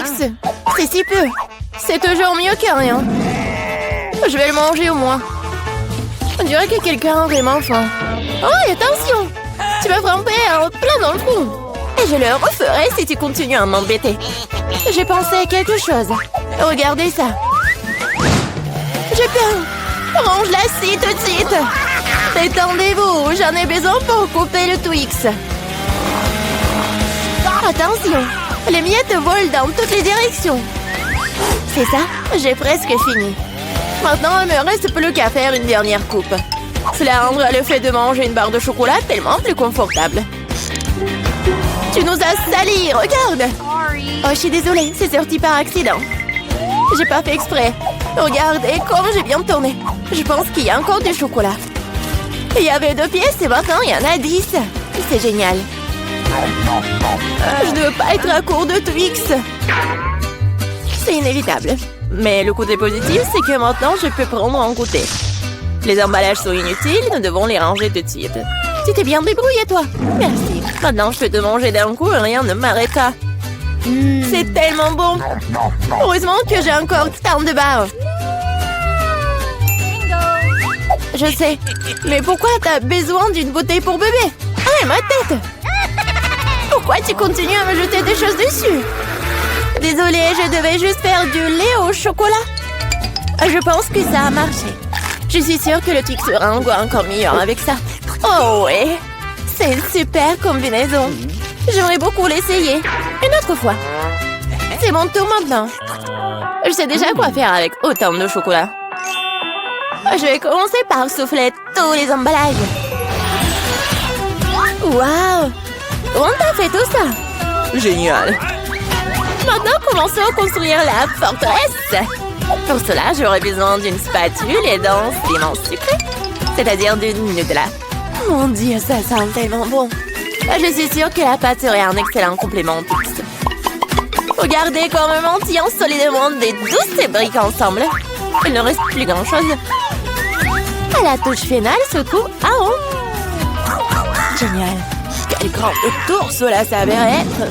Twix. C'est si peu. C'est toujours mieux que rien. Je vais le manger au moins. On dirait que quelqu'un a vraiment faim. Oh, attention! Tu m'as frappé plein dans le trou. Et je le referai si tu continues à m'embêter. J'ai pensé à quelque chose. Regardez ça. J'ai peur. Range la scie tout de suite. Détendez-vous, j'en ai besoin pour couper le Twix. Attention, les miettes volent dans toutes les directions. C'est ça, j'ai presque fini. Maintenant, il me reste plus qu'à faire une dernière coupe. Cela rendra le fait de manger une barre de chocolat tellement plus confortable. Tu nous as salis, regarde! Oh, je suis désolée, c'est sorti par accident. J'ai pas fait exprès. Regardez comme j'ai bien tourné. Je pense qu'il y a encore du chocolat. Il y avait 2 pièces et maintenant il y en a 10. C'est génial. Je ne veux pas être à court de Twix. C'est inévitable. Mais le côté positif, c'est que maintenant je peux prendre en goûter. Les emballages sont inutiles, nous devons les ranger tout de suite. Tu t'es bien débrouillé, toi. Merci. Maintenant, je peux te manger d'un coup et rien ne m'arrêtera. C'est tellement bon. Heureusement que j'ai encore tant de barres. Je sais. Mais pourquoi t'as besoin d'une bouteille pour bébé? Ah, ma tête! Pourquoi tu continues à me jeter des choses dessus? Désolée, je devais juste faire du lait au chocolat. Je pense que ça a marché. Je suis sûre que le Twix sera encore meilleur avec ça. Oh ouais, c'est une super combinaison. J'aimerais beaucoup l'essayer. Une autre fois. C'est mon tour maintenant. Je sais déjà quoi faire avec autant de chocolat. Je vais commencer par souffler tous les emballages. Waouh! Comment t'as fait tout ça? Génial. Maintenant, commençons à construire la forteresse. Pour cela, j'aurai besoin d'une spatule et d'un ciment sucré, c'est-à-dire d'une Nutella. Mon Dieu, ça sent tellement bon. Je suis sûre que la pâte serait un excellent complément au Twix. Regardez comme mentir solidement des douces briques ensemble. Il ne reste plus grand-chose. À la touche finale, ce coup, génial. Quel grand tour cela s'avérait être.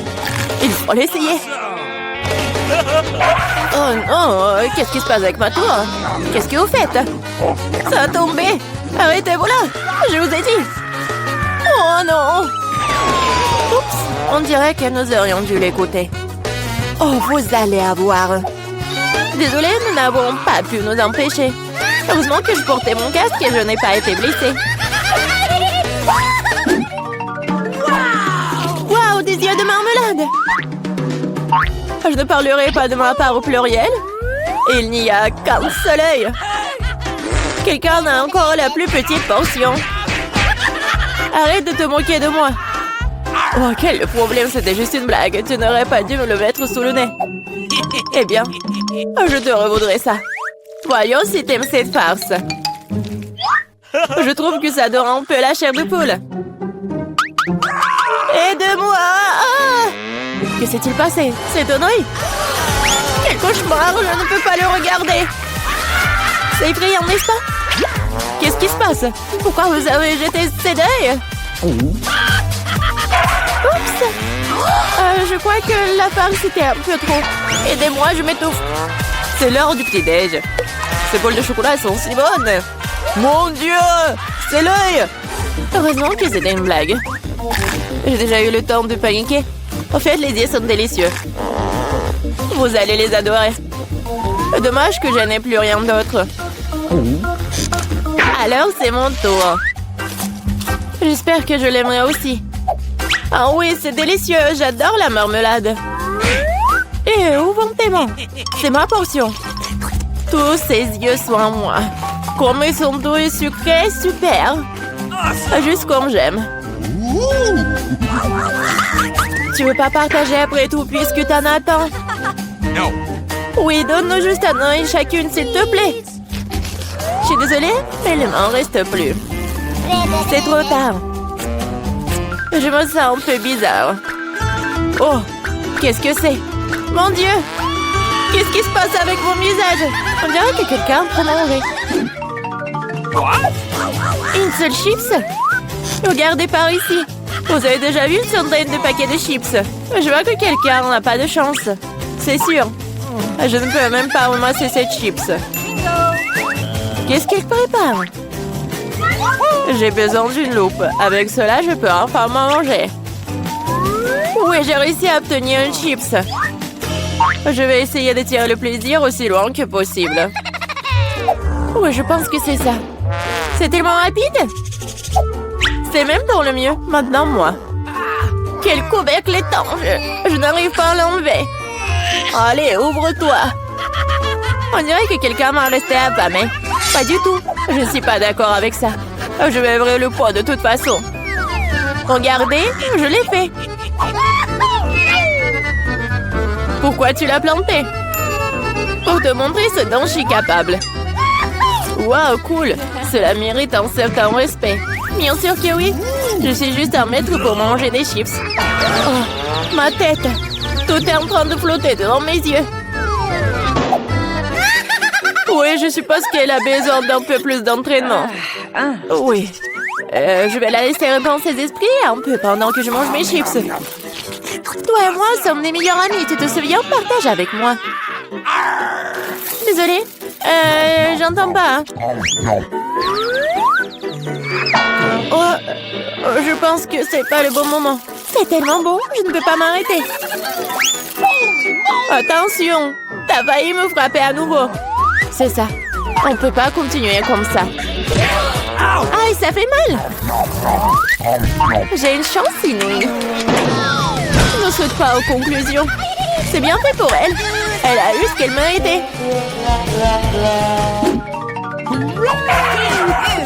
Il faut l'essayer. Oh non, qu'est-ce qui se passe avec ma tour? Qu'est-ce que vous faites? Ça a tombé. Arrêtez-vous là, je vous ai dit. Oh non. Oups, on dirait que nous aurions dû l'écouter. Oh, vous allez avoir. Désolée, nous n'avons pas pu nous empêcher. Heureusement que je portais mon casque et je n'ai pas été blessée. Waouh, des yeux de marmelade. Je ne parlerai pas de ma part au pluriel. Il n'y a qu'un seul œil. Quelqu'un a encore la plus petite portion. Arrête de te moquer de moi. Oh, quel problème, c'était juste une blague. Tu n'aurais pas dû me le mettre sous le nez. Eh bien, je te revaudrai ça. Voyons si t'aimes cette farce. Je trouve que ça dort un peu la chair de poule. Aide-moi! Que s'est-il passé? C'est un œil? Quel cauchemar! Je ne peux pas le regarder! C'est effrayant, n'est-ce pas? Qu'est-ce qui se passe? Pourquoi vous avez jeté ces deuils? Oups! Je crois que la farce c'était un peu trop. Aidez-moi, je m'étouffe. C'est l'heure du petit-déj. Ces bols de chocolat sont si bonnes. Mon Dieu! C'est l'œil! Heureusement que c'était une blague. J'ai déjà eu le temps de paniquer. En fait, les yeux sont délicieux. Vous allez les adorer. Dommage que je n'ai plus rien d'autre. Alors, c'est mon tour. J'espère que je l'aimerai aussi. Ah oui, c'est délicieux. J'adore la marmelade. Et où vont tes mains? C'est ma portion. Tous ces yeux sont à moi. Comme ils sont doux et sucrés, super. Juste comme j'aime. Tu veux pas partager après tout puisque t'en as tant? Oui, donne-nous juste un œil chacune, s'il te plaît. Je suis désolée, mais il m'en reste plus. C'est trop tard. Je me sens un peu bizarre. Oh, qu'est-ce que c'est? Mon Dieu! Qu'est-ce qui se passe avec mon visage? On dirait que quelqu'un prend à manger. Une seule chips? Regardez par ici. Vous avez déjà vu une centaine de paquets de chips? Je vois que quelqu'un n'a pas de chance. C'est sûr. Je ne peux même pas ramasser ces chips. Qu'est-ce qu'elle prépare? J'ai besoin d'une loupe. Avec cela, je peux enfin manger. Oui, j'ai réussi à obtenir une chips. Je vais essayer de tirer le plaisir aussi loin que possible. Oui, je pense que c'est ça. C'est tellement rapide. C'est même pour le mieux. Maintenant, moi. Quel couvercle étanche. Je n'arrive pas à l'enlever. Allez, ouvre-toi. On dirait que quelqu'un m'a resté affamé. Pas du tout. Je ne suis pas d'accord avec ça. Je vais ouvrir le pot de toute façon. Regardez, je l'ai fait. Pourquoi tu l'as planté? Pour te montrer ce dont je suis capable. Waouh, cool. Cela mérite un certain respect. Bien sûr que oui. Je suis juste un maître pour manger des chips. Oh, ma tête. Tout est en train de flotter devant mes yeux. Oui, je suppose qu'elle a besoin d'un peu plus d'entraînement. Oui. Je vais la laisser reprendre ses esprits un peu pendant que je mange mes chips. Toi et moi sommes des meilleurs amis, tu te souviens? Partage avec moi. Désolée. J'entends pas. Oh, je pense que c'est pas le bon moment. C'est tellement beau, je ne peux pas m'arrêter. Attention, t'as failli me frapper à nouveau. C'est ça. On peut pas continuer comme ça. Aïe, ça fait mal. J'ai une chance inouïe. Ne saute pas aux conclusions. C'est bien fait pour elle. Elle a eu ce qu'elle méritait.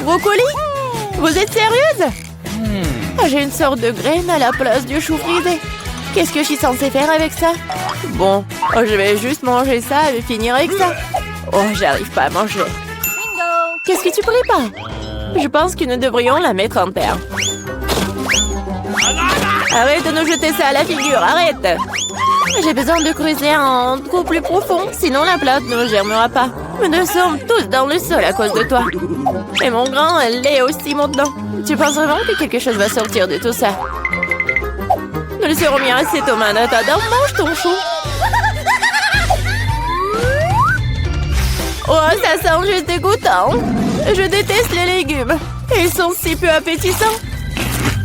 Brocoli? Vous êtes sérieuse? J'ai une sorte de graine à la place du chou frisé. Qu'est-ce que je suis censée faire avec ça? Bon, je vais juste manger ça et finir avec ça. Oh, j'arrive pas à manger. Qu'est-ce que tu prépares? Je pense que nous devrions la mettre en terre. Arrête de nous jeter ça à la figure, arrête! J'ai besoin de creuser un trou plus profond, sinon la plante ne germera pas. Nous sommes tous dans le sol à cause de toi. Et mon grand, elle l'est aussi maintenant. Tu penses vraiment que quelque chose va sortir de tout ça? Nous le serons bien assez, Thomas. Attends, mange ton chou. Oh, ça sent juste dégoûtant. Je déteste les légumes. Ils sont si peu appétissants.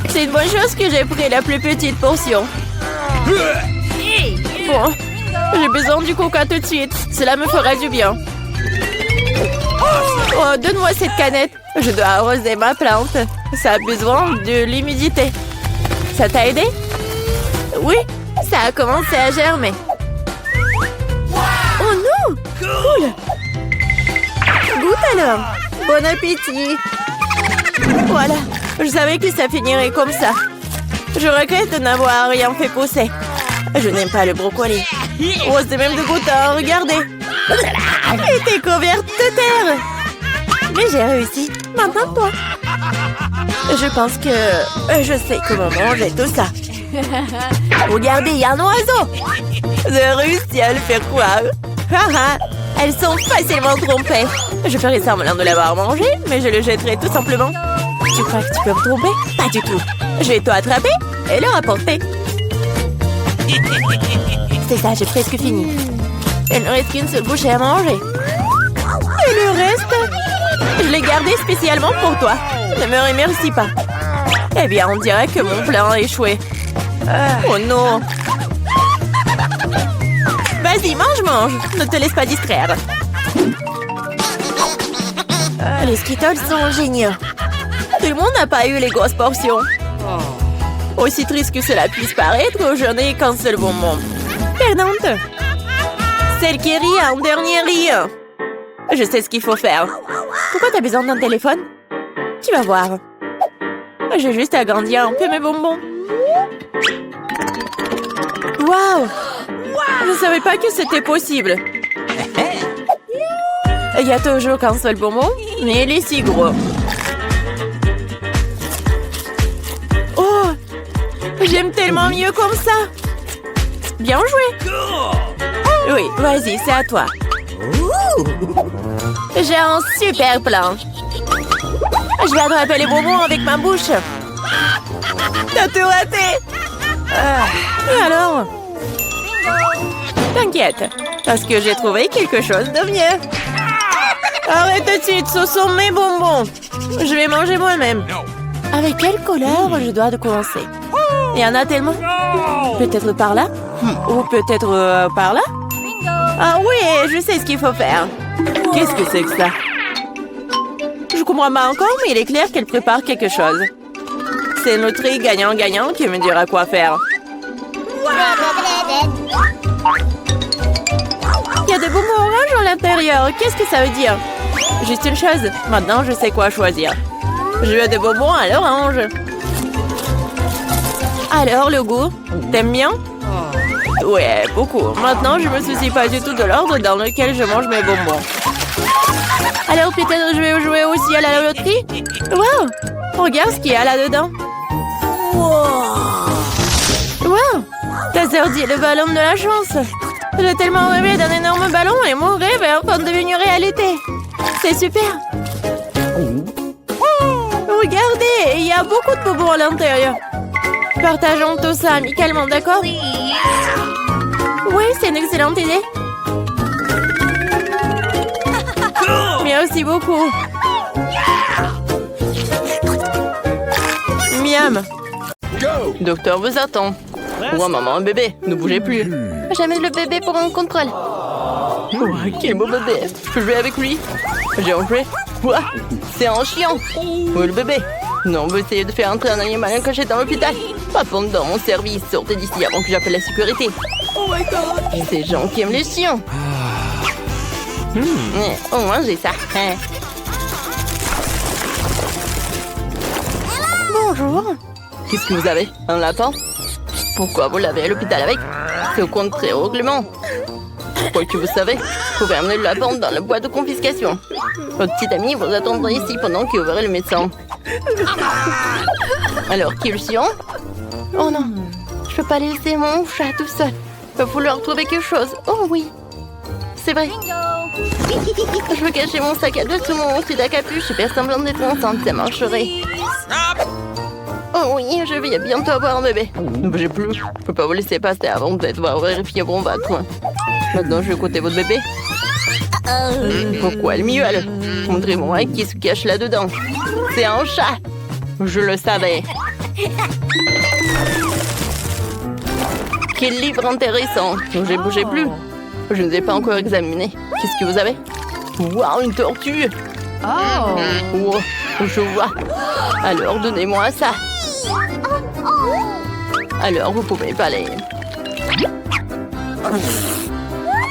C'est une bonne chose que j'ai pris la plus petite portion. Bon, j'ai besoin du coca tout de suite. Cela me fera du bien. Oh, donne-moi cette canette. Je dois arroser ma plante. Ça a besoin de l'humidité. Ça t'a aidé? Oui, ça a commencé à germer. Oh non! Cool! Goûte alors! Bon appétit! Voilà, je savais que ça finirait comme ça. Je regrette de n'avoir rien fait pousser. Je n'aime pas le brocoli. Oh, c'est même dégoûtant, regardez! Et t'es couverte de terre! Mais j'ai réussi. Maintenant, toi. Je pense que je sais comment manger tout ça. Regardez, il y a un oiseau. J'ai réussi à le faire croire. Elles sont facilement trompées. Je ferai semblant de l'avoir mangé, mais je le jetterai tout simplement. Tu crois que tu peux me tromper? Pas du tout. Je vais tout attraper et le rapporter. C'est ça, j'ai presque fini. Il ne reste qu'une seule bouchée à manger. Et le reste? Je l'ai gardé spécialement pour toi. Ne me remercie pas. Eh bien, on dirait que mon plan a échoué. Oh non! Vas-y, mange! Ne te laisse pas distraire. Les Skittles sont géniaux. Tout le monde n'a pas eu les grosses portions. Aussi triste que cela puisse paraître, je n'ai qu'un seul bonbon. Perdante! Celle qui rit en dernier rit. Je sais ce qu'il faut faire. Pourquoi t'as besoin d'un téléphone? Tu vas voir. J'ai juste agrandi un peu mes bonbons. Waouh! Je ne savais pas que c'était possible. Il y a toujours qu'un seul bonbon, mais il est si gros. Oh! J'aime tellement mieux comme ça. Bien joué. Oui, vas-y, c'est à toi. J'ai un super plan. Je vais attraper les bonbons avec ma bouche. T'as tout raté. Et alors? t'inquiète, parce que j'ai trouvé quelque chose de mieux. Arrête tout de suite, ce sont mes bonbons. Je vais manger moi-même. Avec quelle couleur je dois commencer? Il y en a tellement. Peut-être par là? Ou peut-être par là? Ah oui, je sais ce qu'il faut faire. Qu'est-ce que c'est que ça? Je comprends pas encore, mais il est clair qu'elle prépare quelque chose. C'est notre gagnant-gagnant qui me dira quoi faire. Il y a des bonbons oranges à l'intérieur. Qu'est-ce que ça veut dire? Juste une chose. Maintenant, je sais quoi choisir. Je veux des bonbons à l'orange. Alors, le goût? T'aimes bien? Ouais, beaucoup. Maintenant, je me soucie pas du tout de l'ordre dans lequel je mange mes bonbons. Alors, peut-être je vais jouer aussi à la loterie? Wow! Regarde ce qu'il y a là-dedans. Wow! Ta sœur dit le ballon de la chance. J'ai tellement rêvé d'un énorme ballon et mon rêve est en train de devenir réalité. C'est super. Regardez, il y a beaucoup de bonbons à l'intérieur. Partageons tout ça amicalement, d'accord? Oui, c'est une excellente idée. Merci beaucoup. Miam. Docteur vous attend. Ouais, maman, un bébé, ne bougez plus. J'amène le bébé pour un contrôle. Ouais, quel beau bébé. Je peux jouer avec lui. J'ai enlevé. Ouais, c'est un chien. Où est le bébé? Non, on veut essayer de faire entrer un animal caché dans l'hôpital. Pas pendant mon service. Sortez d'ici avant que j'appelle la sécurité. Oh my god. Ces gens qui aiment les chiens. Au moins, j'ai ça. Bonjour. Qu'est-ce que vous avez? Un lapin? Pourquoi vous l'avez à l'hôpital avec? C'est au contraire au règlement. Pourquoi que vous savez? Vous pouvez amener le lapin dans la boîte de confiscation. Votre petite amie vous attendra ici pendant qu'il ouvre le médecin. Alors, qui est le chien? Oh non, je peux pas laisser mon chat tout seul. Il va falloir trouver quelque chose. Oh oui, c'est vrai. Je veux cacher mon sac à dos sous mon sud à capuche et faire semblant d'être enceinte, ça marcherait. Oh oui, je vais bientôt avoir un bébé. Ne bougez plus, je peux pas vous laisser passer avant de devoir vérifier bon votre. Maintenant, je vais écouter votre bébé. Pourquoi elle miaule? Montrez-moi qui se cache là-dedans. C'est un chat. Je le savais. Quel livre intéressant. J'ai bougé plus. Je ne l'ai pas encore examiné. Qu'est-ce que vous avez? Waouh, une tortue. Oh, je vois. Alors, donnez-moi ça. Alors, vous pouvez pas aller.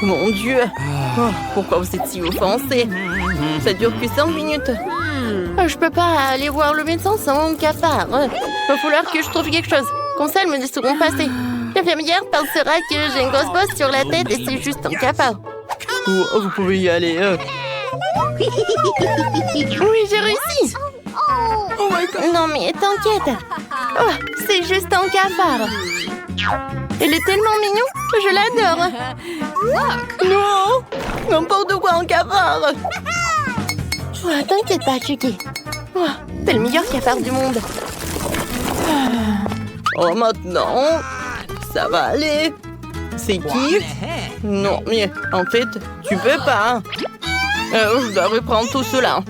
Mon Dieu. Oh, pourquoi vous êtes si offensé? Ça dure que 5 minutes. Je peux pas aller voir le médecin sans mon cafard. Il va falloir que je trouve quelque chose. Comme ça, elles me laisseront passer. L'infirmière pensera que j'ai une grosse bosse sur la tête et c'est juste un cafard. Oh, vous pouvez y aller. Oui, j'ai réussi. Oh my God. Non, mais t'inquiète. Oh, c'est juste un cafard. Il est tellement mignon. Je l'adore. Non, n'importe quoi, un cafard. Oh, t'inquiète pas, Chucky. Oh, t'es le meilleur cafard du monde. Oh, maintenant, ça va aller. C'est qui? Non, mais en fait, tu peux pas. Je dois reprendre tout cela.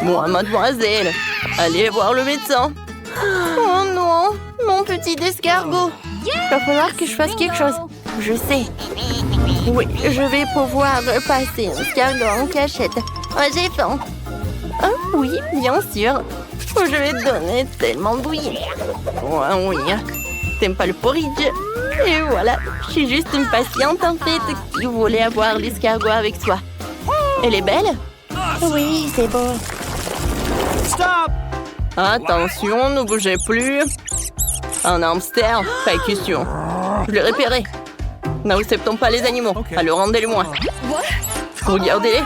Moi, mademoiselle, allez voir le médecin. Oh non, mon petit escargot. Il va falloir que je fasse quelque chose. Je sais. Oui, je vais pouvoir passer un escargot en cachette. Oh, j'ai faim. Ah oui, bien sûr. Je vais te donner tellement de bouillie. Ouais, oui. T'aimes pas le porridge? Et voilà, je suis juste une patiente en fait qui voulait avoir l'escargot avec toi. Elle est belle? Oui, c'est beau. Stop! Attention, ne bougez plus. Un hamster? Pas question. Je l'ai repéré. N'acceptons pas les animaux, alors rendez-les-moi. Regardez-les.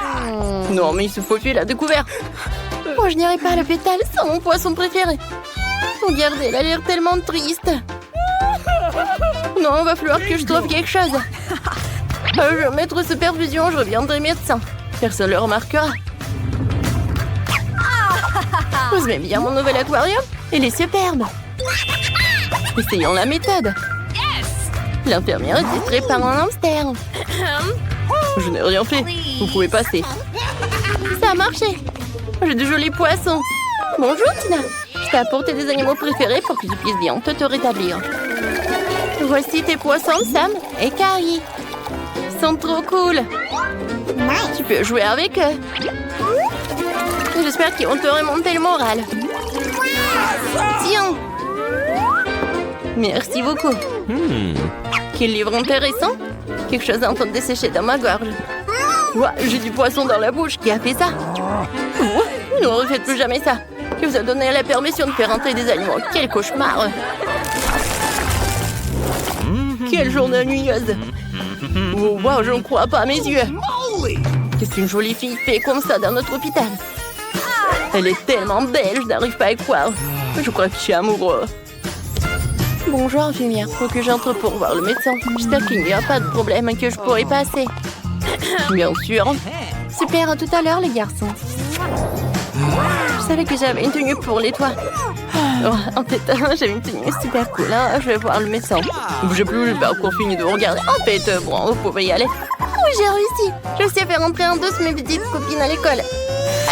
Non, mais il se faufile à découvert. Moi, je n'irai pas à l'hôpital sans mon poisson préféré. Regardez, elle a l'air tellement triste. Non, il va falloir que je trouve quelque chose. Je vais mettre sous perfusion, je reviendrai médecin. Personne ne le remarquera. Vous aimez bien mon nouvel aquarium? Il est superbe. Essayons la méthode. L'infirmière est distraite par un hamster. Je n'ai rien fait. Vous pouvez passer. Ça a marché. J'ai de jolis poissons. Bonjour, Tina. Je t'ai apporté des animaux préférés pour que tu puisses bien te rétablir. Voici tes poissons, Sam et Carrie. Ils sont trop cool. Tu peux jouer avec eux. J'espère qu'ils vont te remonter le moral. Tiens. Merci beaucoup. Quel livre intéressant. Quelque chose est en train de dessécher dans ma gorge. Ouah, j'ai du poisson dans la bouche. Qui a fait ça? Ne refaites plus jamais ça. Qui vous a donné la permission de faire entrer des animaux? Quel cauchemar. Quelle journée ennuyeuse. Oh, wow, je ne crois pas à mes yeux. Qu'est-ce qu'une jolie fille fait comme ça dans notre hôpital? Elle est tellement belle, je n'arrive pas à y croire. Je crois que je suis amoureux. Bonjour, infirmière. Faut que j'entre pour voir le médecin. J'espère qu'il n'y a pas de problème et que je pourrai passer. Bien sûr. Super, à tout à l'heure, les garçons. Je savais que j'avais une tenue pour les toits. Oh, en fait, j'avais une tenue super cool. Hein. Je vais voir le médecin. Bougez plus, j'ai pas encore fini de regarder. En fait, bon, vous pouvez y aller. Oui, j'ai réussi. Je sais faire entrer en douce mes petites copines à l'école.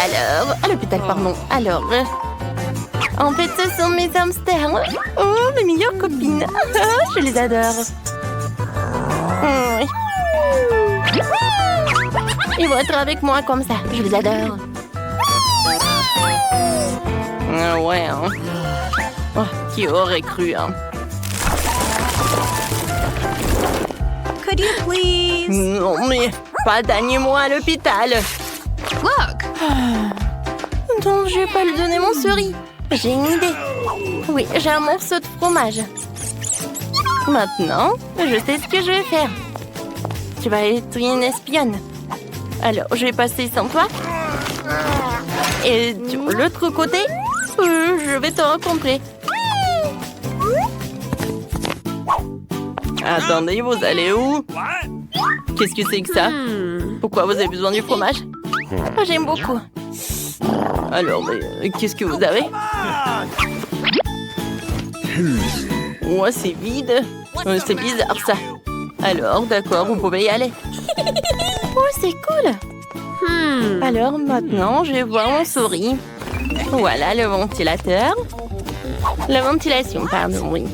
Alors, à l'hôpital, pardon. Alors, en fait, ce sont mes hamsters. Oh, mes meilleures copines. Je les adore. Oui. Ils vont être avec moi comme ça. Je les adore. Ah ouais, hein. Oh, qui aurait cru, hein. Could you please? Non, mais pas d'animaux à l'hôpital. Look! Donc, je vais pas lui donner mon souris. J'ai une idée. Oui, j'ai un morceau de fromage. Maintenant, je sais ce que je vais faire. Tu vas être une espionne. Alors, je vais passer sans toi. Et de l'autre côté, je vais te rencontrer. Attendez, vous allez où? Qu'est-ce que c'est que ça? Pourquoi vous avez besoin du fromage? J'aime beaucoup. Alors, mais qu'est-ce que vous avez? Ouais, c'est vide. C'est bizarre, ça. Alors, d'accord, vous pouvez y aller. Oh, c'est cool. Alors, maintenant, je vais voir mon souris. Voilà, le ventilateur. La ventilation, pardon, oui.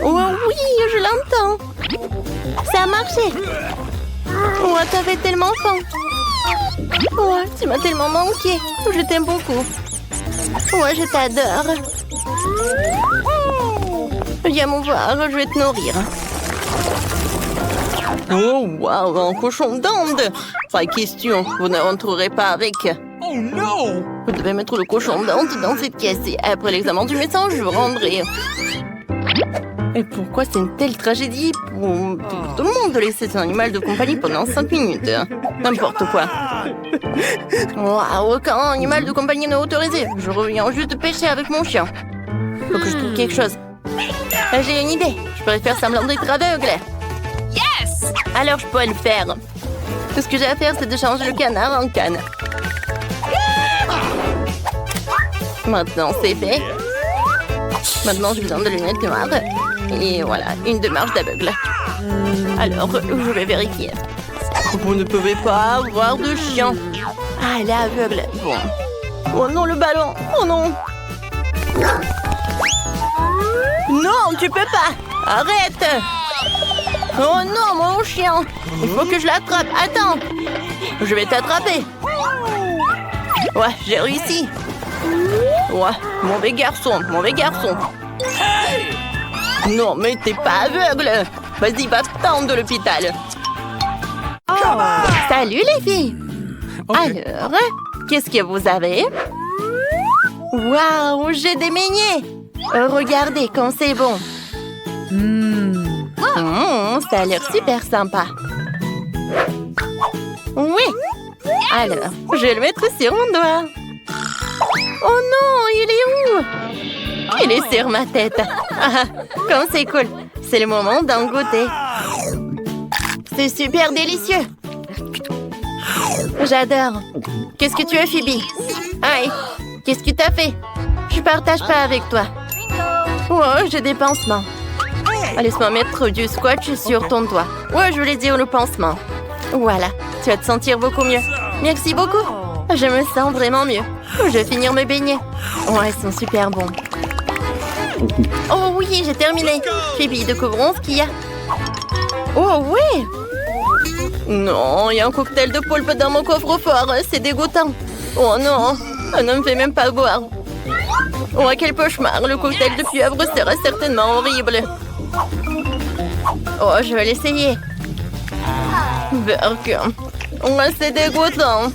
Oh oui, je l'entends. Ça a marché. Oh, t'avais tellement faim. Oh, tu m'as tellement manqué. Je t'aime beaucoup. Ouais, je t'adore. Viens me voir, je vais te nourrir. Oh, waouh, un cochon d'Inde. Pas question, vous ne rentrerez pas avec. Oh non! Vous devez mettre le cochon d'Inde dans cette caisse et après l'examen du médecin, je rendrai. Et pourquoi c'est une telle tragédie pour tout le monde de laisser son animal de compagnie pendant 5 minutes? N'importe quoi. Wow, aucun animal de compagnie n'est autorisé. Je reviens juste de pêcher avec mon chien. Faut que je trouve quelque chose. J'ai une idée. Je pourrais faire semblant d'être aveugle. Yes! Alors je pourrais le faire. Tout ce que j'ai à faire, c'est de changer le canard en canne. Maintenant, c'est fait. Maintenant, j'ai besoin de lunettes noires. Et voilà, une démarche d'aveugle. Alors, je vais vérifier. Vous ne pouvez pas avoir de chien. Ah, elle est aveugle. Bon. Oh non, le ballon. Oh non. Non, tu peux pas. Arrête. Oh non, mon chien. Il faut que je l'attrape. Attends. Je vais t'attraper. Ouais, j'ai réussi. Ouais, mauvais garçon, mauvais garçon. Non, mais t'es pas aveugle. Vas-y, va-t'en de l'hôpital. Oh, salut les filles. Okay. Alors, qu'est-ce que vous avez? Waouh, j'ai des beignets. Regardez comme c'est bon. Ça a l'air super sympa. Oui. Alors, je vais le mettre sur mon doigt. Oh non, il est où? Il est sur ma tête. Ah, comme c'est cool. C'est le moment d'en goûter. C'est super délicieux. J'adore. Qu'est-ce que tu as, Phoebe? Aïe, qu'est-ce que t'as fait? Je partage pas avec toi. Oh, j'ai des pansements. Laisse-moi mettre du scotch sur ton doigt. Ouais, je voulais dire le pansement. Voilà, tu vas te sentir beaucoup mieux. Merci beaucoup. Je me sens vraiment mieux. Je vais finir mes beignets. Oh, ils sont super bons. Oh oui, j'ai terminé. Phoebe, découvrons ce qu'il y a. Oh oui. Non, il y a un cocktail de poulpe dans mon coffre-fort. C'est dégoûtant. Oh non, ça ne me fait même pas boire. Oh, quel cauchemar. Le cocktail de pieuvre sera certainement horrible. Oh, je vais l'essayer. Berk. Oh, c'est dégoûtant.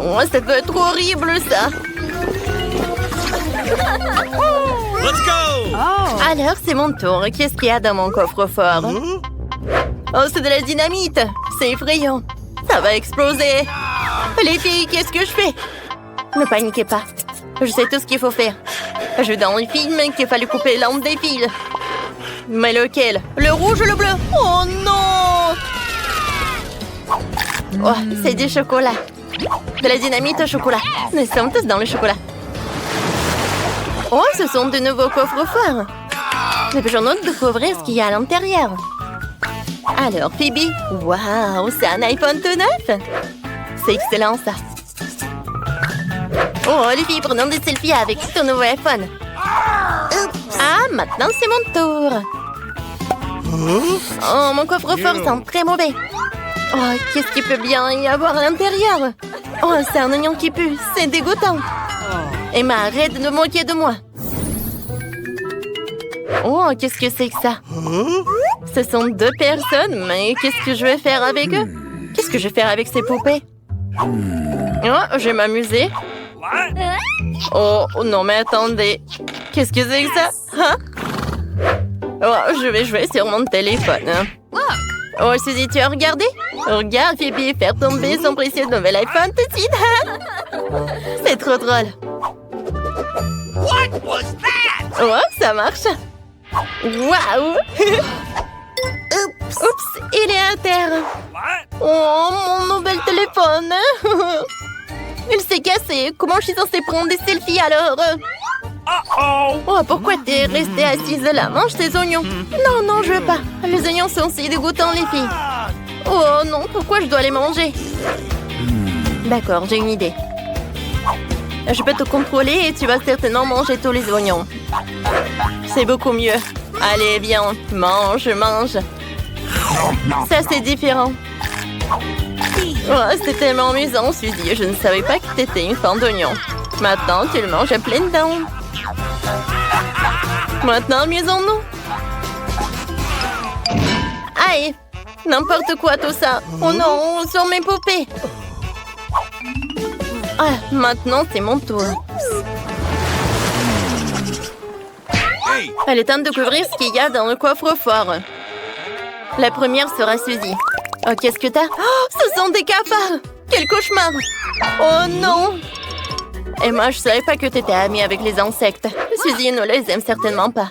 Oh, ça peut être horrible, ça. Let's go! Alors, c'est mon tour. Qu'est-ce qu'il y a dans mon coffre-fort? Oh, c'est de la dynamite. C'est effrayant. Ça va exploser. Les filles, qu'est-ce que je fais? Ne paniquez pas. Je sais tout ce qu'il faut faire. Je dans le film qu'il fallait couper l'ambre des fils. Mais lequel? Le rouge ou le bleu? Oh non! Oh, c'est du chocolat. De la dynamite au chocolat. Nous sommes tous dans le chocolat. Oh, ce sont de nouveaux coffres-forts. J'en ai de découvrir ce qu'il y a à l'intérieur. Alors, Phoebe, waouh, c'est un iPhone tout neuf. C'est excellent, ça. Oh, les filles, prenons des selfies avec ton nouveau iPhone. Ah, maintenant, c'est mon tour. Oh, mon coffre-fort sent très mauvais. Oh, qu'est-ce qu'il peut bien y avoir à l'intérieur? Oh, c'est un oignon qui pue. C'est dégoûtant. Emma, arrête de moquer de moi. Oh, qu'est-ce que c'est que ça? Ce sont 2 personnes, mais qu'est-ce que je vais faire avec eux? Qu'est-ce que je vais faire avec ces poupées? Oh, je vais m'amuser. Oh, non, mais attendez. Qu'est-ce que c'est que ça? Hein? Oh, je vais jouer sur mon téléphone. Oh, Suzy, tu as regardé? Regarde, Phoebe, faire tomber son précieux nouvel iPhone tout de suite. C'est trop drôle. What was that? Oh, ça marche. Waouh! Oups, il est à terre. What? Oh, mon nouvel téléphone. Il s'est cassé. Comment je suis censée prendre des selfies alors? Uh-oh! Oh, pourquoi t'es restée assise là? Mange tes oignons. Non, non, je veux pas. Les oignons sont si dégoûtants, les filles. Oh non, pourquoi je dois les manger? D'accord, j'ai une idée. Je peux te contrôler et tu vas certainement manger tous les oignons. C'est beaucoup mieux. Allez, viens, mange, mange. Ça, c'est différent. Oh, c'était tellement amusant, Suzy. Je ne savais pas que t'étais une fan d'oignons. Maintenant, tu le manges à pleines dents. Maintenant, amusons-nous. Aïe! N'importe quoi, tout ça. Oh non, sur mes poupées. Ah, maintenant, c'est mon tour. Hey! Elle est temps de découvrir ce qu'il y a dans le coffre-fort. La première sera Suzy. Oh, qu'est-ce que t'as? Oh, ce sont des cafards! Quel cauchemar! Oh non! Emma, je savais pas que t'étais amie avec les insectes. Suzy ne les aime certainement pas.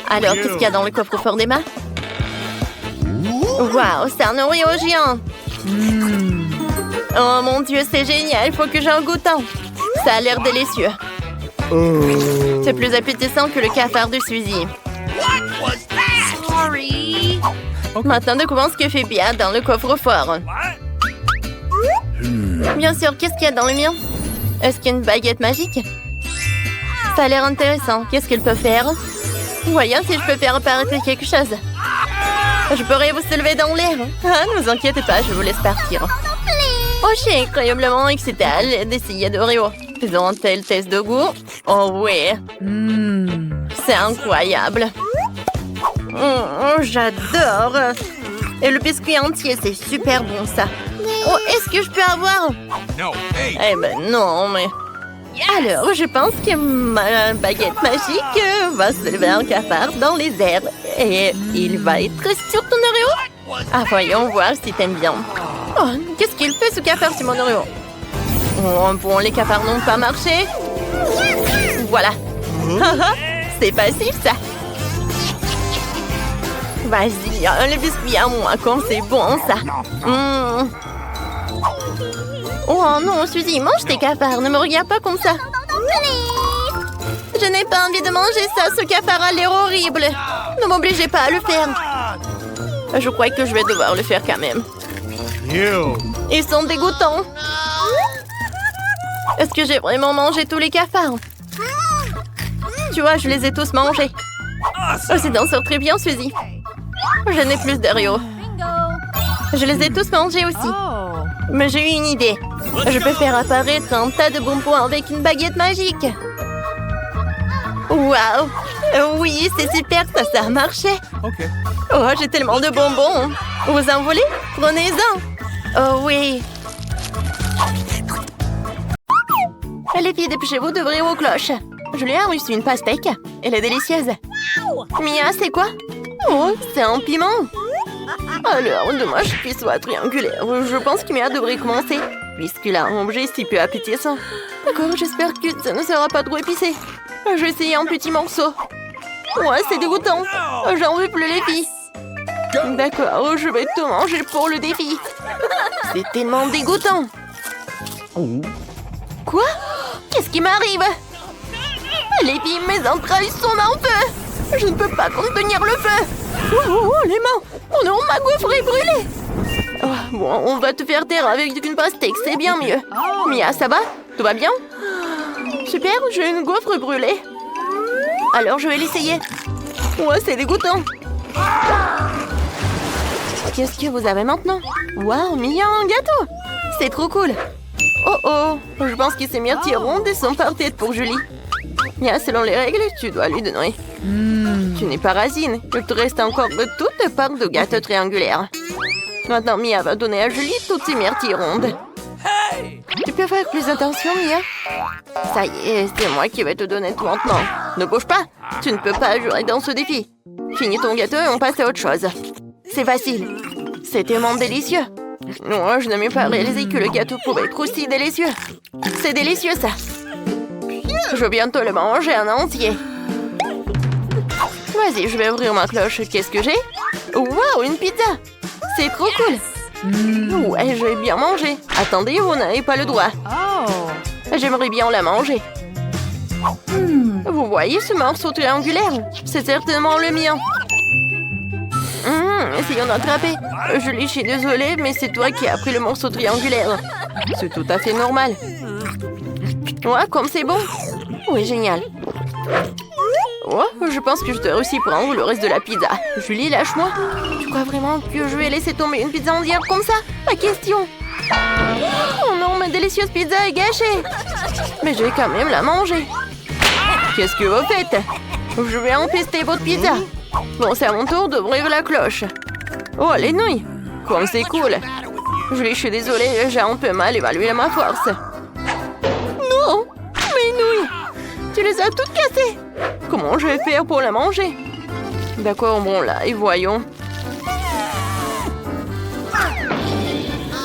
Alors, qu'est-ce qu'il y a dans le coffre-fort d'Emma? Waouh, c'est un Oreo géant! Oh mon Dieu, c'est génial! Il faut que j'en goûte un. Ça a l'air délicieux. C'est plus appétissant que le cafard de Suzy. What was that? Sorry. Maintenant, découvrons ce que fait bien dans le coffre-fort. What? Bien sûr, qu'est-ce qu'il y a dans le mien? Est-ce qu'il y a une baguette magique? Ça a l'air intéressant. Qu'est-ce qu'elle peut faire? Voyons si je peux faire apparaître quelque chose. Je pourrais vous soulever dans l'air. Ah, ne vous inquiétez pas, je vous laisse partir. Oh, je suis incroyablement excitée d'essayer d'Oreo. Faisons un tel test de goût. Oh oui. C'est incroyable. Oh, j'adore. Et le biscuit entier, c'est super bon, ça. Oh, est-ce que je peux avoir? No. Hey! Eh ben non, mais... Alors, je pense que ma baguette magique va se lever un cafard dans les airs. Et il va être sur ton Oreo. Ah, voyons voir si t'aimes bien. Oh, qu'est-ce qu'il fait, ce cafard sur mon Oreo? Oh, bon, les cafards n'ont pas marché. Voilà. C'est facile, ça. Vas-y, le biscuit à moi, quand c'est bon, ça. Oh non, Suzy, mange tes cafards. Ne me regarde pas comme ça. Je n'ai pas envie de manger ça, ce cafard a l'air horrible. Ne m'obligez pas à le faire. Je crois que je vais devoir le faire quand même. Ew. Ils sont dégoûtants. Est-ce que j'ai vraiment mangé tous les cafards? Tu vois, je les ai tous mangés. Oh, c'est d'en sortir bien, Suzy. Je n'ai plus d'Oreo. Je les ai tous mangés aussi. Oh. Mais j'ai eu une idée. Je peux faire apparaître un tas de bonbons avec une baguette magique. Waouh! Oui, c'est super, ça a marché. Okay. Oh, j'ai tellement de bonbons. Vous en voulez? Prenez-en. Oh oui. Les filles, dépêchez-vous d'ouvrir vos cloches. Julien a reçu une pastèque. Elle est délicieuse. Mia, c'est quoi? Oh, c'est un piment. Alors, dommage qu'il soit triangulaire. Je pense que Mia devrait commencer, puisqu'il a un objet si peu appétissant. D'accord, j'espère que ça ne sera pas trop épicé. Je vais essayer un petit morceau. Ouais, c'est dégoûtant. J'en veux plus, les filles. D'accord, je vais tout manger pour le défi. C'est tellement dégoûtant. Quoi? Qu'est-ce qui m'arrive? Les filles, mes entrailles sont en feu. Je ne peux pas contenir le feu. Oh, les mains. Oh non, ma gaufre est brûlée. Oh, bon, on va te faire taire avec une pastèque, c'est bien mieux. Mia, ça va? Tout va bien? Super, j'ai une gaufre brûlée. Alors, je vais l'essayer. Ouais, c'est dégoûtant. Qu'est-ce que vous avez maintenant? Waouh, Mia, un gâteau. C'est trop cool. Oh oh, je pense que ces myrtilles rondes sont parfaites pour Julie. Mia, selon les règles, tu dois lui donner. Tu n'es pas rasine. Il te reste encore de toutes parts de gâteau triangulaire. Maintenant, Mia va donner à Julie toutes ces myrtilles rondes. Tu peux faire plus attention, Mia? Ça y est, c'est moi qui vais te donner tout maintenant. Ne bouge pas. Tu ne peux pas jouer dans ce défi. Finis ton gâteau et on passe à autre chose. C'est facile. C'est tellement délicieux. Non, je n'ai pas réalisé que le gâteau pouvait être aussi délicieux. C'est délicieux, ça. Je vais bientôt le manger en entier. Vas-y, je vais ouvrir ma cloche. Qu'est-ce que j'ai? Wow, une pizza. C'est trop cool. Ouais, je vais bien manger. Attendez, vous n'avez pas le droit. Oh. J'aimerais bien la manger. Vous voyez ce morceau triangulaire? C'est certainement le mien. Essayons d'attraper. Je suis désolée, mais c'est toi qui as pris le morceau triangulaire. C'est tout à fait normal. Ouais, comme c'est bon. Oui, génial. Ouais, je pense que je dois aussi prendre le reste de la pizza. Julie, lâche-moi. Tu crois vraiment que je vais laisser tomber une pizza entière comme ça? Pas question. Oh non, ma délicieuse pizza est gâchée. Mais je vais quand même la manger. Qu'est-ce que vous faites? Je vais empester votre pizza. Bon, c'est à mon tour d'ouvrir la cloche. Oh, les nouilles. Comme c'est cool. Je suis désolée, j'ai un peu mal évalué ma force. Non, mes nouilles. Tu les as toutes cassées. Comment je vais faire pour la manger? D'accord, bon là, et voyons.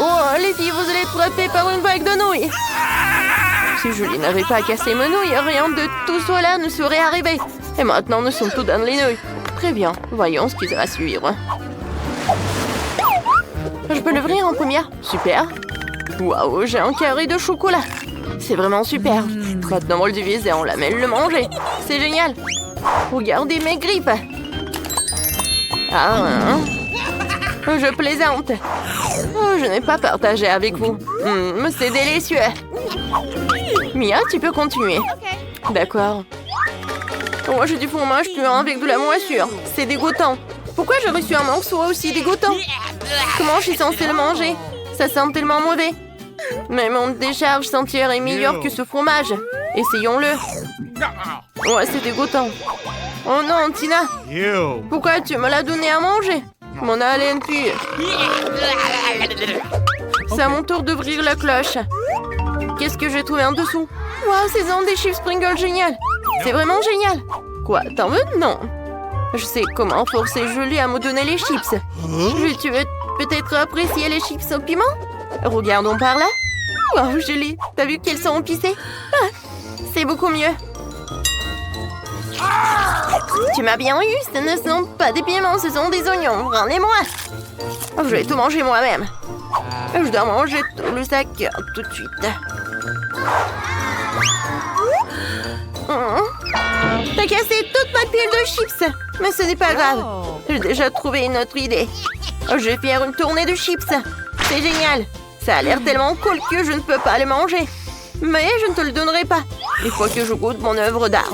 Oh, les filles, vous allez être frappées par une vague de nouilles. Si Julie n'avait pas cassé mes nouilles, rien de tout cela ne serait arrivé. Et maintenant, nous sommes tous dans les nouilles. Très bien, voyons ce qui va suivre. Je peux l'ouvrir en première? Super. Waouh, j'ai un carré de chocolat. C'est vraiment super. Maintenant, on le divise et on l'amène le manger. C'est génial. Regardez mes grippes. Ah, je plaisante. Oh, je n'ai pas partagé avec vous. C'est délicieux. Mia, tu peux continuer. D'accord. Oh, j'ai du fromage puant avec de la moisissure. C'est dégoûtant. Pourquoi j'ai reçu un morceau aussi dégoûtant? Comment je suis censée le manger? Ça sent tellement mauvais. Mais mon décharge sentière est meilleure que ce fromage. Essayons-le. Ouais, c'est dégoûtant. Oh non, Tina. Ew. Pourquoi tu me l'as donné à manger? Mon haleine pue. C'est à mon tour d'ouvrir la cloche. Qu'est-ce que j'ai trouvé en dessous? Waouh, c'est des chips Pringles génial. C'est vraiment génial. Quoi, t'en veux? Non. Je sais comment forcer Julie à me donner les chips. Tu veux peut-être apprécier les chips au piment? Regardons par là. Wow, Julie, t'as vu qu'elles sont épicées? Ah, c'est beaucoup mieux. Tu m'as bien eu, ce ne sont pas des piments, ce sont des oignons. Rendez-moi. Je vais tout manger moi-même. Je dois manger tout le sac tout de suite. T'as cassé toute ma pile de chips. Mais ce n'est pas grave. Oh. J'ai déjà trouvé une autre idée. Je vais faire une tournée de chips. C'est génial. Ça a l'air tellement cool que je ne peux pas le manger. Mais je ne te le donnerai pas. Il faut que je goûte mon œuvre d'art.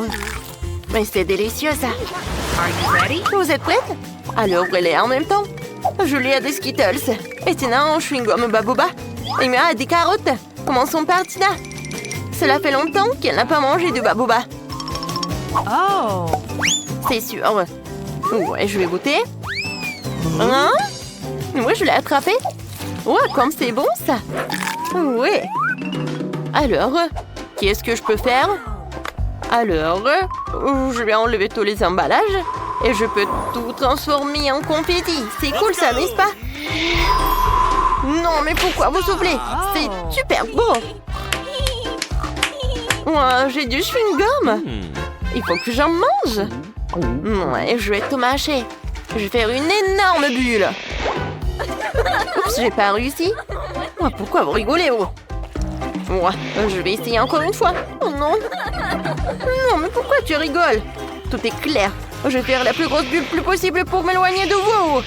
Mais c'est délicieux, ça. Are you ready? Vous êtes prête? Alors ouvrez-les en même temps. Julie a des Skittles. Et Tina un chewing-gum Baboba. Et Mia a des carottes. Commençons par Tina. Cela fait longtemps qu'elle n'a pas mangé de Baboba. Oh. C'est sûr. Ouais, je vais goûter. Hein? Oui, je l'ai attrapé. Ouais, comme c'est bon, ça. Ouais. Alors, qu'est-ce que je peux faire? Alors, je vais enlever tous les emballages et je peux tout transformer en confetti. C'est cool, ça, n'est-ce pas? Non, mais pourquoi vous soufflez? C'est super beau. Ouais, j'ai du chewing-gum. Il faut que j'en mange. Ouais, je vais tout mâcher. Je vais faire une énorme bulle. Oups, j'ai pas réussi. Oh, pourquoi vous rigolez, vous? Ouais, je vais essayer encore une fois. Oh non. Non, mais pourquoi tu rigoles? Tout est clair. Je vais faire la plus grosse bulle plus possible pour m'éloigner de vous.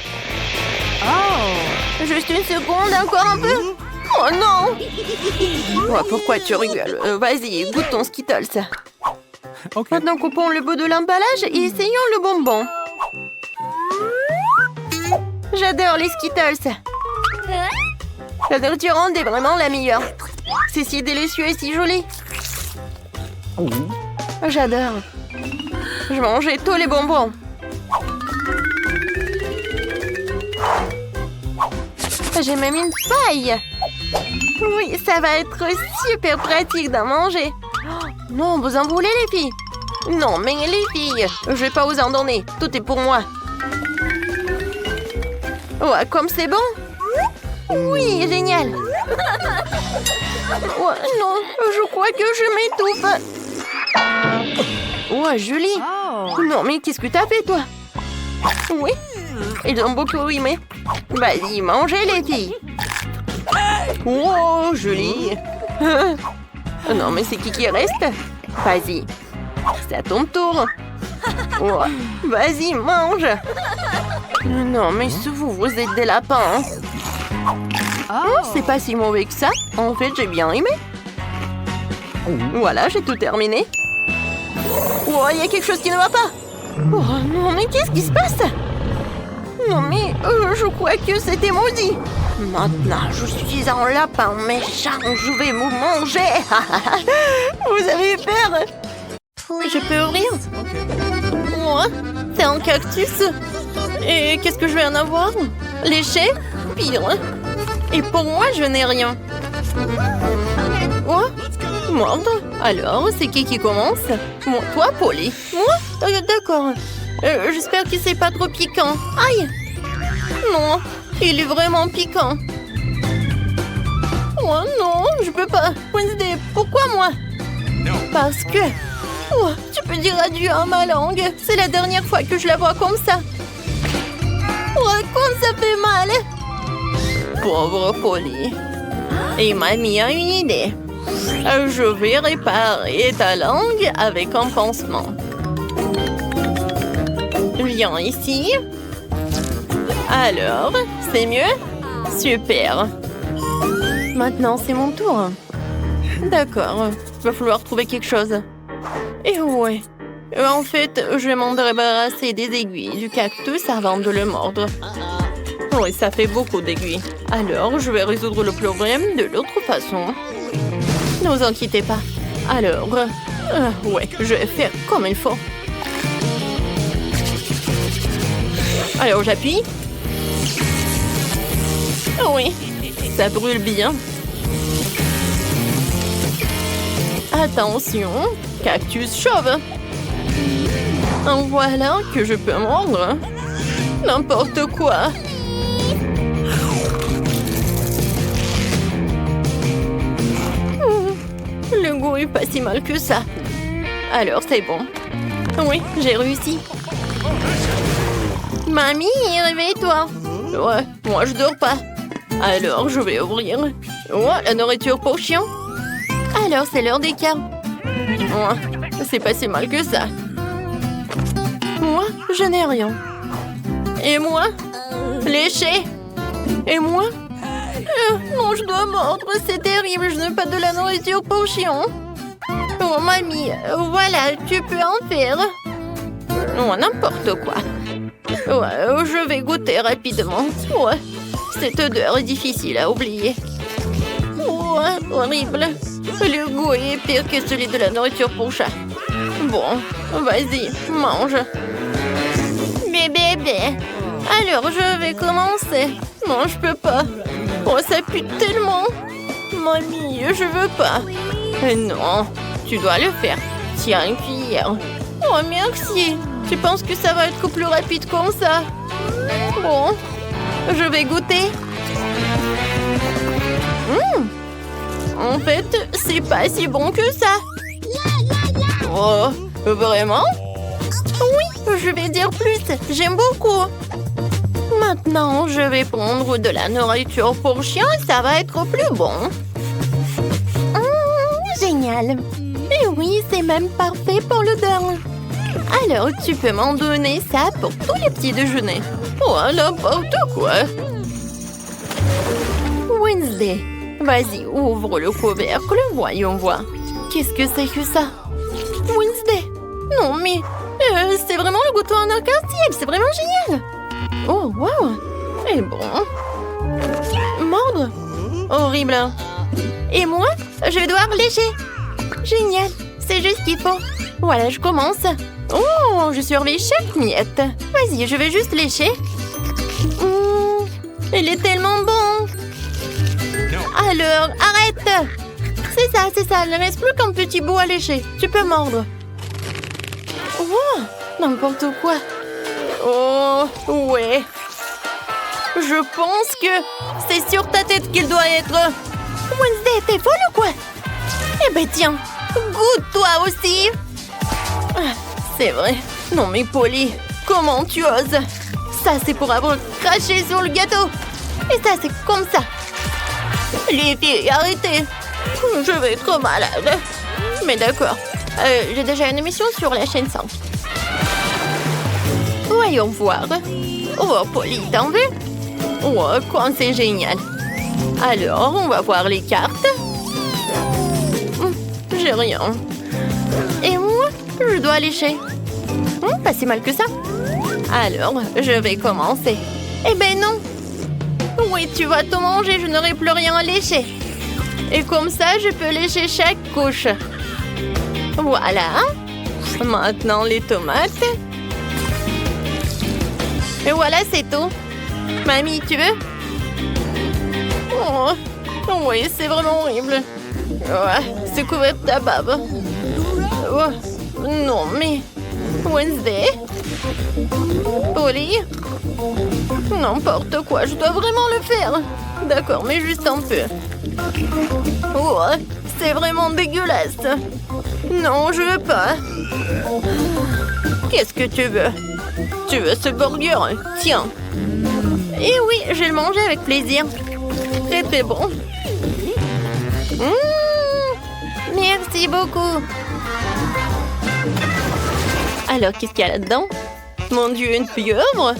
Oh. Juste une seconde, encore un peu. Oh non. Ouais, pourquoi tu rigoles? Vas-y, goûte ton Skittles. Okay. Maintenant, coupons le bout de l'emballage et essayons le bonbon. J'adore les Skittles. La nourriture ronde est vraiment la meilleure. C'est si délicieux et si joli. J'adore. Je mangeais tous les bonbons. J'ai même une paille. Oui, ça va être super pratique d'en manger. Oh, non, vous en voulez, les filles? Non, mais les filles, je vais pas vous en donner. Tout est pour moi. Ouais, comme c'est bon. Oui, génial. Ouais, non, je crois que je m'étouffe. Ouais, Julie. Oh. Non, mais qu'est-ce que t'as fait, toi? Oui, ils ont beaucoup aimé. Vas-y, mangez, les filles. Oh, Julie. Non, mais c'est qui reste? Vas-y, c'est à ton tour. Ouais. Vas-y, mange. Non, mais vous êtes des lapins. Oh. C'est pas si mauvais que ça. En fait, j'ai bien aimé. Voilà, j'ai tout terminé. Oh, il y a quelque chose qui ne va pas. Oh non, mais qu'est-ce qui se passe? Non, mais je crois que c'était maudit. Maintenant, je suis un lapin méchant. Je vais vous manger. Vous avez peur? Je peux ouvrir? Moi, c'est un cactus. Et qu'est-ce que je vais en avoir? Léché? Pire. Et pour moi, je n'ai rien. Quoi? Mordre? Alors, c'est qui commence? Moi, toi, Polly. Moi? D'accord. J'espère que c'est pas trop piquant. Aïe! Non, il est vraiment piquant. Oh non, je peux pas. Wednesday, pourquoi moi? Parce que... Oh, tu peux dire adieu à ma langue. C'est la dernière fois que je la vois comme ça. Oh, comme ça fait mal. Pauvre Polly. Et mamie a une idée. Je vais réparer ta langue avec un pansement. Viens ici. Alors, c'est mieux? Super. Maintenant, c'est mon tour. D'accord, va falloir trouver quelque chose. Et ouais. En fait, je vais m'en débarrasser des aiguilles du cactus avant de le mordre. Oui, ça fait beaucoup d'aiguilles. Alors, je vais résoudre le problème de l'autre façon. Ne vous inquiétez pas. Alors, ouais, je vais faire comme il faut. Alors, j'appuie. Oui, ça brûle bien. Attention, cactus chauve. En voilà que je peux mordre. N'importe quoi. Le goût est pas si mal que ça. Alors, c'est bon. Oui, j'ai réussi. Mamie, réveille-toi. Ouais, moi je dors pas. Alors, je vais ouvrir. Ouais, la nourriture pour chien. Alors, c'est l'heure des câlins. Ouais, c'est pas si mal que ça. Moi, je n'ai rien. Et moi? Léché. Et moi? Non, je dois mordre, c'est terrible, je n'ai pas de la nourriture pour chien. Oh, mamie, voilà, tu peux en faire. Oh, n'importe quoi. Ouais, je vais goûter rapidement. Ouais, cette odeur est difficile à oublier. Oh, horrible. Le goût est pire que celui de la nourriture pour chat. Bon, vas-y, mange. Bébé. Alors, je vais commencer. Non, je peux pas. Oh, ça pue tellement. Mamie, je veux pas. Non, tu dois le faire. Tiens, une cuillère. Oh, merci. Tu penses que ça va être plus rapide comme ça? Bon, je vais goûter. En fait, c'est pas si bon que ça. Oh, vraiment? Oui, je vais dire plus. J'aime beaucoup. Maintenant, je vais prendre de la nourriture pour chien et ça va être plus bon. Génial. Et oui, c'est même parfait pour l'odeur. Alors, tu peux m'en donner ça pour tous les petits déjeuners. Oh, n'importe quoi. Wednesday, vas-y, ouvre le couvercle, voyons voir. Qu'est-ce que c'est que ça? Wednesday. Non, mais c'est vraiment le gâteau en arc-en-ciel, c'est vraiment génial. Oh, wow. Et bon. Mordre. Horrible. Et moi, je vais devoir lécher. Génial, c'est juste ce qu'il faut. Voilà, je commence. Oh, je surveille chaque miette. Vas-y, je vais juste lécher. Il est tellement bon. Alors, arrête. C'est ça. Il ne reste plus qu'un petit bout à lécher. Tu peux mordre. Oh, n'importe quoi. Oh, ouais. Je pense que c'est sur ta tête qu'il doit être. Wednesday, t'es folle ou quoi? Eh ben tiens, goûte toi aussi. C'est vrai. Non mais Polly, comment tu oses? Ça c'est pour avoir craché sur le gâteau. Et ça c'est comme ça. Les filles, arrêtez. Je vais être malade. Mais d'accord. J'ai déjà une émission sur la chaîne 5. Voyons voir. Oh, Polly, t'en veux? Oh, quoi, c'est génial. Alors, on va voir les cartes. J'ai rien. Et moi, je dois lécher. Pas si mal que ça. Alors, je vais commencer. Eh ben non. Oui, tu vas tout manger, je n'aurai plus rien à lécher. Et comme ça, je peux lécher chaque couche. Voilà. Maintenant, les tomates. Et voilà, c'est tout. Mamie, tu veux? Oh, oui, c'est vraiment horrible. Ouais, c'est couvert de ta bave. Oh, non, mais... Wednesday? Polly? N'importe quoi, je dois vraiment le faire. D'accord, mais juste un peu. Oh, c'est vraiment dégueulasse. Non, je veux pas. Qu'est-ce que tu veux? Tu veux ce burger? Tiens. Eh oui, je vais le manger avec plaisir. Très très bon. Merci beaucoup. Alors, qu'est-ce qu'il y a là-dedans? Mon Dieu, une pieuvre?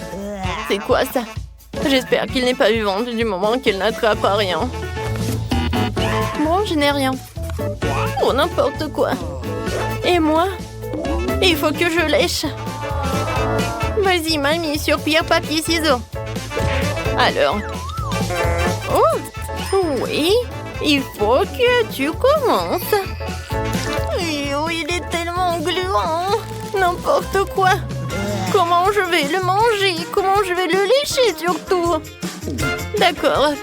C'est quoi ça? J'espère qu'il n'est pas vivant du moment qu'il n'attrape à rien. Bon, je n'ai rien. Oh, n'importe quoi. Et moi? Il faut que je lèche. Vas-y, mamie, sur pierre, papier, ciseaux. Alors. Oh, oui. Il faut que tu commences. Oh, il est tellement gluant. N'importe quoi. Comment je vais le manger? Comment je vais le lécher surtout? D'accord.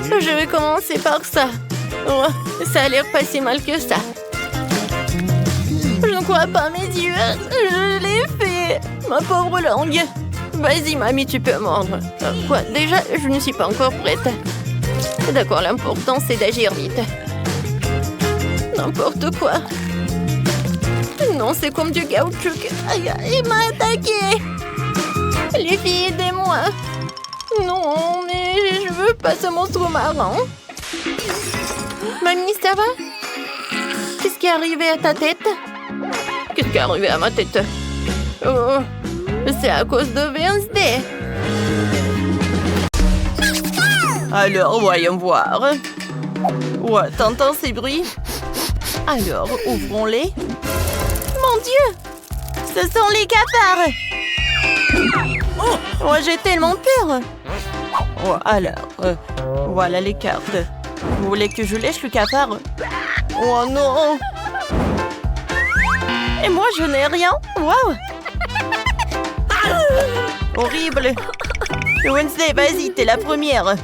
Je vais commencer par ça. Oh, ça a l'air pas si mal que ça. Je ne crois pas mes yeux. Je l'ai fait. Ma pauvre langue. Vas-y, mamie, tu peux mordre. Quoi? Déjà, je ne suis pas encore prête. D'accord, l'important, c'est d'agir vite. N'importe quoi. Non, c'est comme du caoutchouc. Aïe, il m'a attaqué. Les filles, aidez-moi. Non, mais je veux pas ce monstre marin. Mamie, ça va? Qu'est-ce qui est arrivé à ta tête? Qu'est-ce qui est arrivé à ma tête? Oh, C'est à cause de Wednesday. Alors, voyons voir. Ouais, t'entends ces bruits? Alors, ouvrons-les. Mon Dieu! Ce sont les cafards! Oh, j'ai tellement peur! Oh, alors, voilà les cartes. Vous voulez que je lèche le cafard? Oh non! Et moi, je n'ai rien! Waouh! Horrible! Wednesday, vas-y, t'es la première!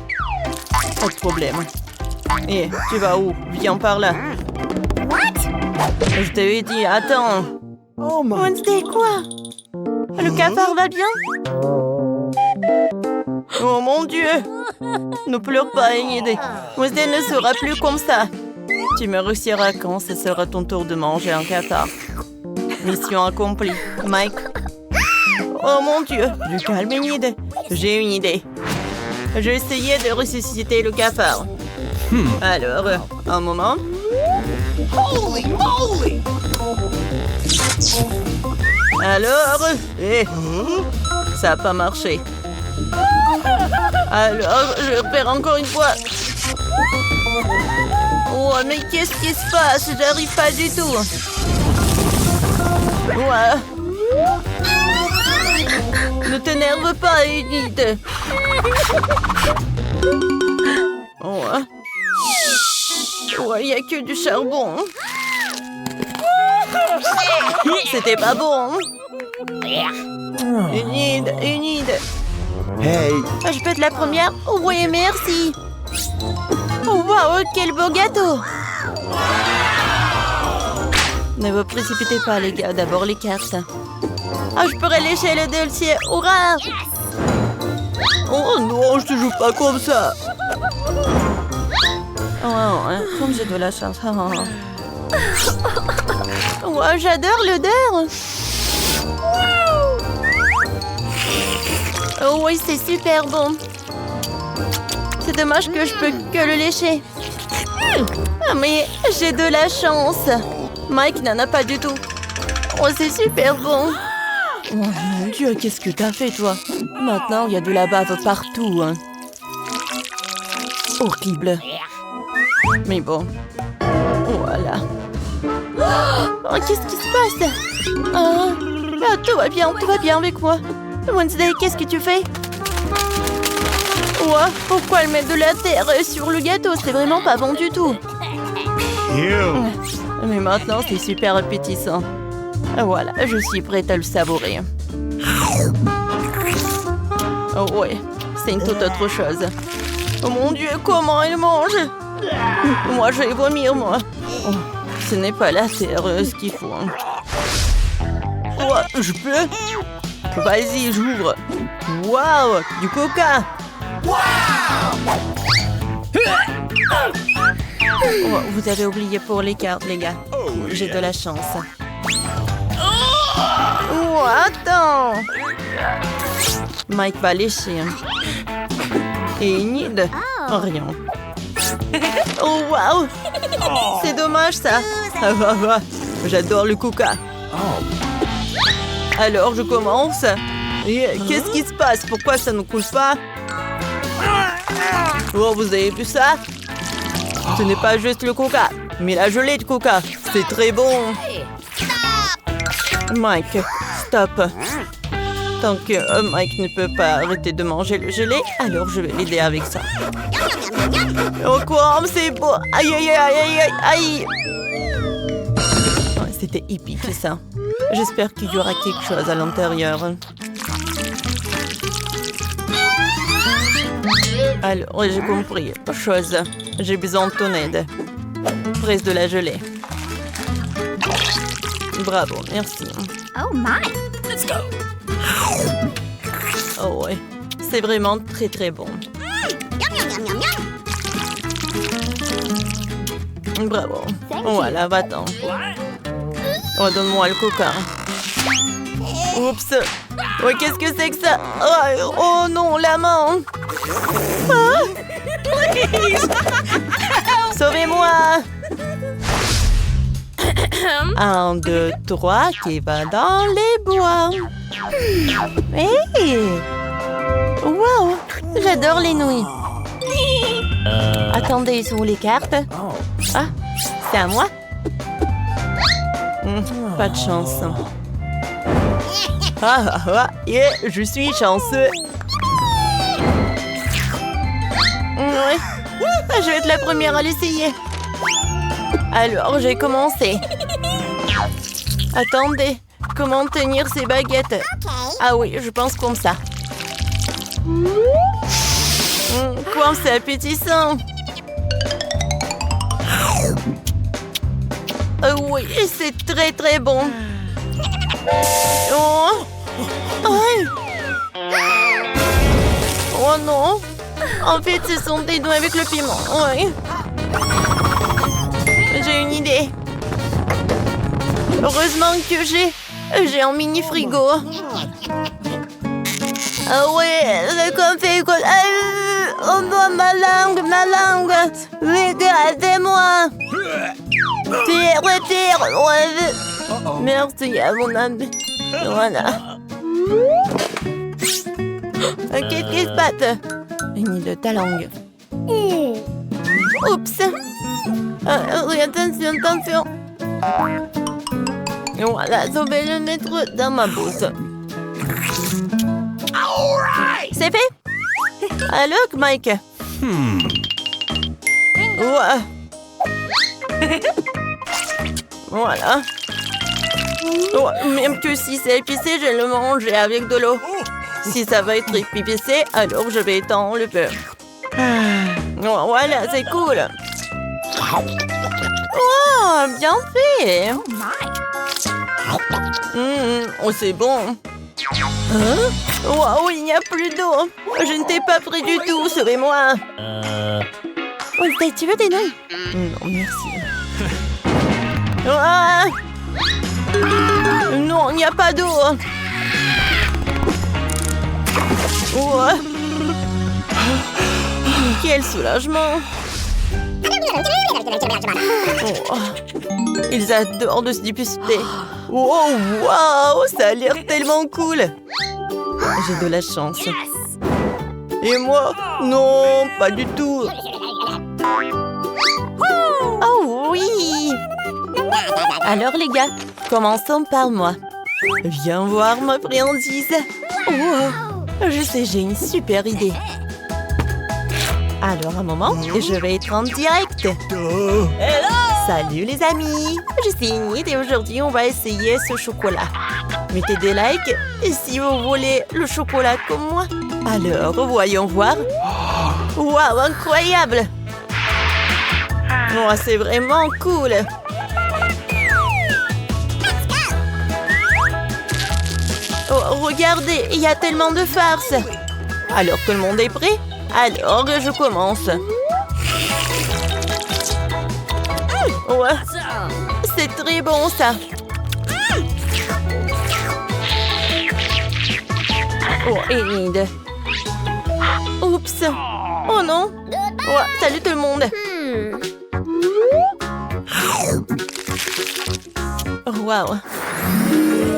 Pas de problème. Et tu vas où? Viens par là. Je t'avais dit, attends. Oh, Wednesday, quoi? Le cafard va bien? Oh mon Dieu! Ne pleure pas, Enid. Wednesday ne sera plus comme ça. Tu me réussiras quand ce sera ton tour de manger un cafard. Mission accomplie. Mike. Oh mon Dieu! Du calme, Enid. J'ai une idée. J'ai essayé de ressusciter le cafard. Alors, un moment. Holy moly! Alors, ça n'a pas marché. Alors, je perds encore une fois. Oh, mais qu'est-ce qui se passe? J'arrive pas du tout. Ouais. Ne t'énerve pas, Enid. Ouais. Ouais, il n'y a que du charbon. C'était pas bon. Enid. Hey. Je peux être la première? Oui, merci. Oh, wow, quel beau gâteau. Ne vous précipitez pas, les gars. D'abord les cartes. Je pourrais lécher le dulcier. Hurrah! Oh non, je te joue pas comme ça. Oh, comme j'ai de la chance. Oh, j'adore l'odeur. Oh oui, c'est super bon. C'est dommage que je peux que le lécher. Mais j'ai de la chance. Mike n'en a pas du tout. Oh, c'est super bon. Oh mon Dieu, qu'est-ce que t'as fait, toi? Maintenant, il y a de la bave partout. Horrible. Mais bon. Voilà. Oh, qu'est-ce qui se passe? Tout va bien avec moi. Wednesday, qu'est-ce que tu fais? Pourquoi elle met de la terre sur le gâteau? C'est vraiment pas bon du tout. Mais maintenant, c'est super appétissant. Voilà, je suis prête à le savourer. Oh ouais, c'est une toute autre chose. Oh mon Dieu, comment elle mange? Moi, je vais vomir, moi. Oh, ce n'est pas la terre ce qu'il faut. Oh, je peux? Vas-y, j'ouvre. Waouh, du coca. Oh, vous avez oublié pour les cartes, les gars. J'ai de la chance. Oh, attends. Mike va lécher. Et Enid, rien. Oh, waouh. C'est dommage, ça. J'adore le coca. Alors, je commence. Qu'est-ce qui se passe? Pourquoi ça ne coule pas? Oh, vous avez vu ça? Ce n'est pas juste le coca, mais la gelée de coca. C'est très bon. Mike, stop. Tant que Mike ne peut pas arrêter de manger le gelé, alors je vais l'aider avec ça. Oh quoi, c'est beau. Aïe, aïe, aïe, aïe, aïe. Oh, c'était épique, ça. J'espère qu'il y aura quelque chose à l'intérieur. Alors, j'ai compris. Chose. J'ai besoin de ton aide. Presse de la gelée. Bravo, merci. Oh my! Let's go! Oh ouais, c'est vraiment très très bon. Bravo. Voilà, va-t'en. Oh, donne-moi le coca. Oups. Oh, qu'est-ce que c'est que ça? Oh non, la main. Sauvez-moi. 1, 2, 3, qui va dans les bois. Hey! Wow! J'adore les nouilles. Attendez, ils sont où les cartes? Ah, c'est à moi? Pas de chance. Yeah, je suis chanceux. Ouais. Je vais être la première à l'essayer. Alors, j'ai commencé. Attendez, comment tenir ces baguettes? Ah oui, je pense comme ça. Quoi, c'est appétissant. Oui, c'est très très bon. Oh. Oh non. En fait, ce sont des noix avec le piment. Oui. J'ai une idée. Heureusement que j'ai un mini frigo. Ah ouais, c'est comme fait quoi. Oh non, ma langue. Regardez-moi. Tire. Merci à mon ami. Voilà. Qu'est-ce qui se passe? Ni de ta langue. Oups. Attention. Voilà, je vais le mettre dans ma bouche. C'est fait? Alors, Mike? Ouais. Voilà. Oh, même que si c'est épicé, je le mange avec de l'eau. Si ça va être épicé, alors je vais t'enlever. Oh, voilà, c'est cool. Oh, bien fait. Oh, c'est bon. Wow, il n'y a plus d'eau. Je ne t'ai pas pris du tout, sauvez-moi. Oh, tu veux des nouilles? Non, merci. Ah! Non, il n'y a pas d'eau. Oh. Quel soulagement. Oh. Ils adorent de se dépister. Oh, wow, ça a l'air tellement cool. J'ai de la chance. Et moi? Non, pas du tout. Oh oui. Alors les gars, commençons par moi. Viens voir ma friandise. Oh, je sais, j'ai une super idée. Alors un moment, je vais être en direct. Hello! Salut les amis, je suis Enid et aujourd'hui on va essayer ce chocolat. Mettez des likes si vous voulez le chocolat comme moi. Alors voyons voir. Waouh, incroyable! Oh, c'est vraiment cool. Oh, regardez, il y a tellement de farce. Alors tout le monde est prêt? Alors je commence. Ouais, c'est très bon ça. Oh, Enid. Oups. Oh non. Ouais, salut tout le monde. Wow.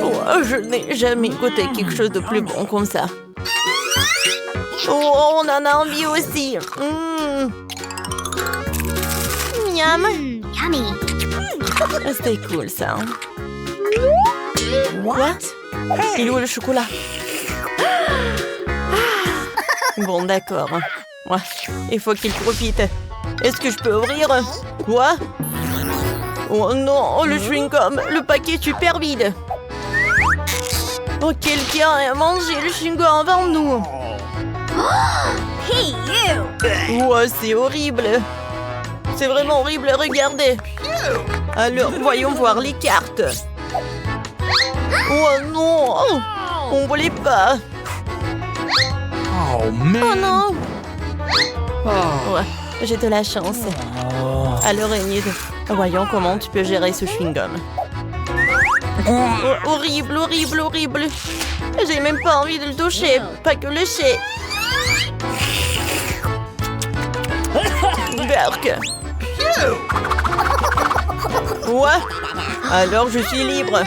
Oh, je n'ai jamais goûté quelque chose de plus bon comme ça. Oh, on en a envie aussi. Miam. Yummy. C'était cool ça. Quoi? Il est où le chocolat? Bon, d'accord. Ouais, il faut qu'il profite. Est-ce que je peux ouvrir? Quoi? Oh non, le chewing-gum, le paquet est super vide. Oh, quelqu'un a mangé le chewing-gum avant nous. Hey, you. Ouais, c'est horrible. C'est vraiment horrible, regardez. Alors, voyons voir les cartes. Oh non, on ne voulait pas. Oh, man. Oh non. Ouais, j'ai de la chance. Alors, Enid, voyons comment tu peux gérer ce chewing-gum. Oh, horrible, horrible, horrible. J'ai même pas envie de le toucher, pas que le lécher. Berk. Ouais. Alors je suis libre.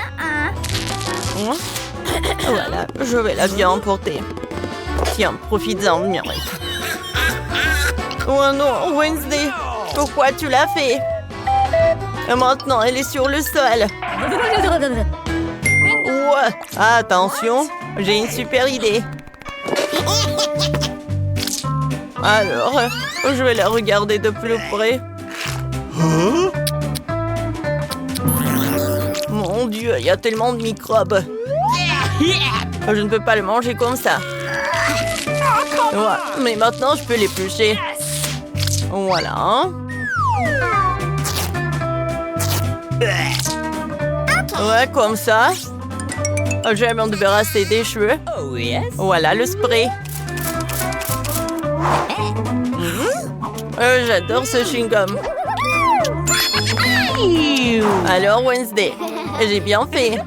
Voilà, je vais la bien emporter. Tiens, profites-en, Mireille. Oh non, Wednesday, pourquoi tu l'as fait? Et maintenant, elle est sur le sol. Ouais. Attention, j'ai une super idée. Alors, je vais la regarder de plus près. Mon Dieu, il y a tellement de microbes. Je ne peux pas le manger comme ça. Ouais, mais maintenant, je peux l'éplucher. Voilà. Ouais, comme ça. Je vais m'en débarrasser des cheveux. Voilà le spray. J'adore ce chewing-gum. Alors, Wednesday, j'ai bien fait.